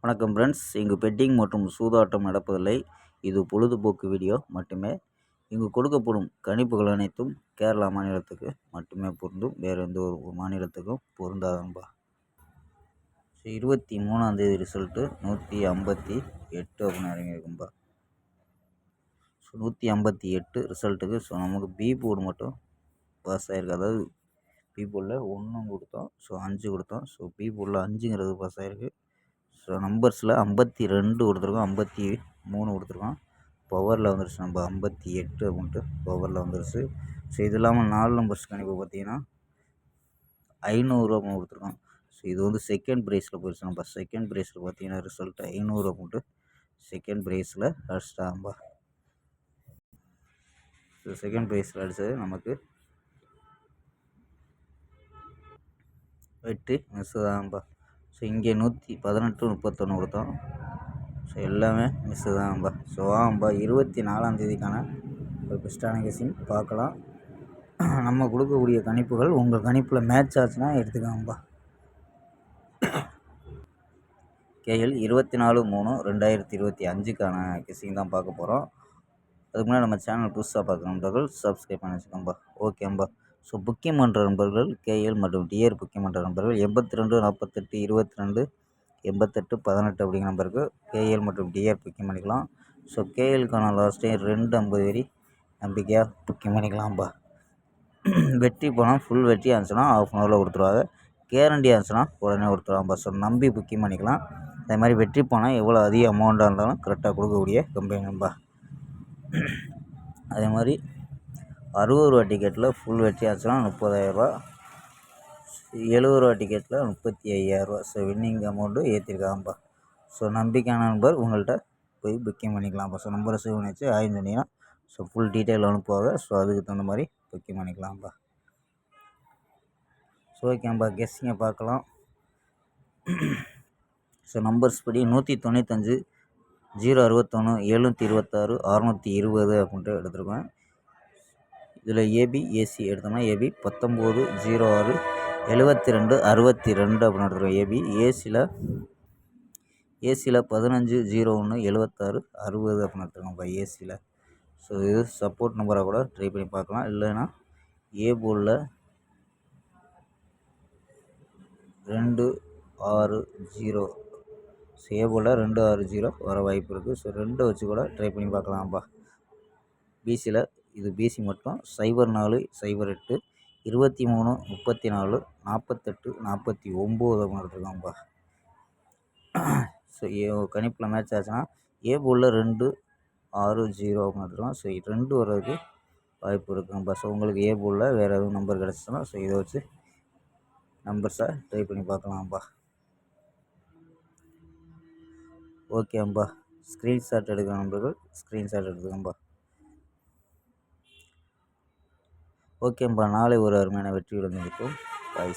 வணக்கம் ஃப்ரெண்ட்ஸ். இங்கு பெட்டிங் மற்றும் சூதாட்டம் நடப்பதில்லை. இது பொழுதுபோக்கு வீடியோ மட்டுமே. இங்கு கொடுக்கப்படும் கணிப்புகள் அனைத்தும் கேரளா மாநிலத்துக்கு மட்டுமே பொருந்தும். வேறு எந்த ஒரு மாநிலத்துக்கும் பொருந்தாதன்பா. 23ஆம் தேதி ரிசல்ட்டு 158 அப்படின்னு இறங்கியிருக்கும்பா. 158 ரிசல்ட்டுக்கு நமக்கு பி போர்டு மட்டும் பாஸ் ஆகிருக்கு. அதாவது பி போர்டில் 1 கொடுத்தோம், 5 கொடுத்தோம். பி போர்டில் 5ங்கிறது பாஸ் ஆகிருக்கு. நம்பர்ஸில் 52 கொடுத்துருக்கோம், 53 கொடுத்துருக்கோம். பவரில் வந்துருச்சு, நம்ம 58 அப்படின்ட்டு பவரில் வந்துருச்சு. இது இல்லாமல் 4 நம்பர்ஸ் கணிப்பு பார்த்தீங்கன்னா 500 அப்படின்னு கொடுத்துருக்கோம். இது செகண்ட் ப்ரைஸில் போயிடுச்சு. நம்ம செகண்ட் ப்ரைஸில் பார்த்தீங்கன்னா ரிசல்ட் 500 அப்படின்ட்டு செகண்ட் ப்ரைஸில் அடிச்சிட்டாம்பா. செகண்ட் ப்ரைஸில் அடித்தது நமக்கு வெற்றி மிஸ் தான்ப்பா. இங்கே 118 31 கொடுத்தோம். எல்லாமே மிஸ்ஸு தான்ப்பா. வாங்கப்பா 24ஆம் தேதிக்கான ஒரு பெஸ்ட்டான கெஸ்ஸிங் பார்க்கலாம். நம்ம கொடுக்கக்கூடிய கணிப்புகள் உங்கள் கணிப்பில் மேட்ச் ஆச்சுன்னா எடுத்துக்கோங்கப்பா. கேஎல் 24/3/2025க்கான கெஸ்ஸிங் தான் பார்க்க போகிறோம். அதுக்கு முன்னாடி நம்ம சேனல் புதுசாக பார்க்குற நண்பர்கள் சப்ஸ்கிரைப் பண்ணி வச்சுக்கோம்பா. ஓகேம்பா. புக்கிங் பண்ணுற நண்பர்கள் கேஎல் மற்றும் டிஆர் புக்கிங் பண்ணுற நண்பர்கள் 82 48 22 88 18 அப்படிங்கிற நம்பருக்கு கேஎல் மற்றும் டிஆர் புக்கிங் பண்ணிக்கலாம். கேஎலுக்கான லாஸ்ட் டைம் 250 வரி நம்பிக்கையாக புக்கிங் பண்ணிக்கலாம்ப்பா. வெற்றி போனால் ஃபுல் வெற்றி ஆச்சுன்னா ½ அன் ஹவரில் கொடுத்துருவாங்க. கேரண்டி ஆச்சுன்னா உடனே கொடுத்துருவாங்கப்பா. நம்பி புக்கிங் பண்ணிக்கலாம். அதே மாதிரி வெற்றி போனால் எவ்வளோ அதிக அமௌண்ட்டாக இருந்தாலும் கரெக்டாக கொடுக்கக்கூடிய கம்பெனிப்பா. அதே மாதிரி 60 ரூபா டிக்கெட்டில் ஃபுல் வெற்றி ஆச்சுன்னா 30,000 ரூபா, 70 ரூபா டிக்கெட்டில் 35,000 ரூபா. வின்னிங் அமௌண்ட்டு ஏற்றிருக்காங்கப்பா. நம்பிக்கையான நம்பர் உங்கள்கிட்ட போய் புக்கிங் பண்ணிக்கலாம்ப்பா. நம்பரை சேவ் பண்ணி வச்சு ஆயின் சொன்னீங்கன்னா ஃபுல் டீட்டெயில் அனுப்புவாங்க. அதுக்கு தகுந்த மாதிரி புக்கிங் பண்ணிக்கலாம்ப்பா. ஓகேம்பா. கெஸ்ஸிங்கை பார்க்கலாம். நம்பர்ஸ் படி 195 061 726 620 அப்படின்ட்டு எடுத்துருக்கேன். இதில் ஏபி ஏசி எடுத்தோம்னா ஏபி 19 06 72 62 அப்படின்னு எடுத்துருக்கோம். ஏபி ஏசியில் 15 01 76 60 அப்படின்னு எடுத்துருக்கோம்ப்பா ஏசியில். இது சப்போர்ட் நம்பராக கூட ட்ரை பண்ணி பார்க்கலாம். இல்லைன்னா ஏ போர்டில் 260 ஏ போர்டில் 260 வர வாய்ப்பு இருக்குது. 2 வச்சு கூட ட்ரை பண்ணி பார்க்கலாம்ப்பா. பிசியில் இது பிசி மட்டும் 04 08 23 34 48 49 அப்படின்னு எடுத்துருக்காம்ப்பா. கணிப்பில் மேட்ச் ஆச்சுன்னா ஏ போர்டில் 260 அப்படின்னு எடுத்துருக்கோம். 2 வர்றதுக்கு வாய்ப்பு இருக்குங்கப்பா. உங்களுக்கு ஏ போர்டில் வேறு எதுவும் நம்பர் கிடச்சிச்சுன்னா இதை வச்சு நம்பர்ஸை ட்ரை பண்ணி பார்க்கலாம்ப்பா. ஓகேம்பா. ஸ்க்ரீன்ஷாட் எடுக்கிற நம்பர்கள் ஸ்க்ரீன்ஷாட் எடுத்துக்கோம்பா. ஓகேம்பா. நாளை ஒரு அருமையான வெற்றியுடன் இருக்கும். பை.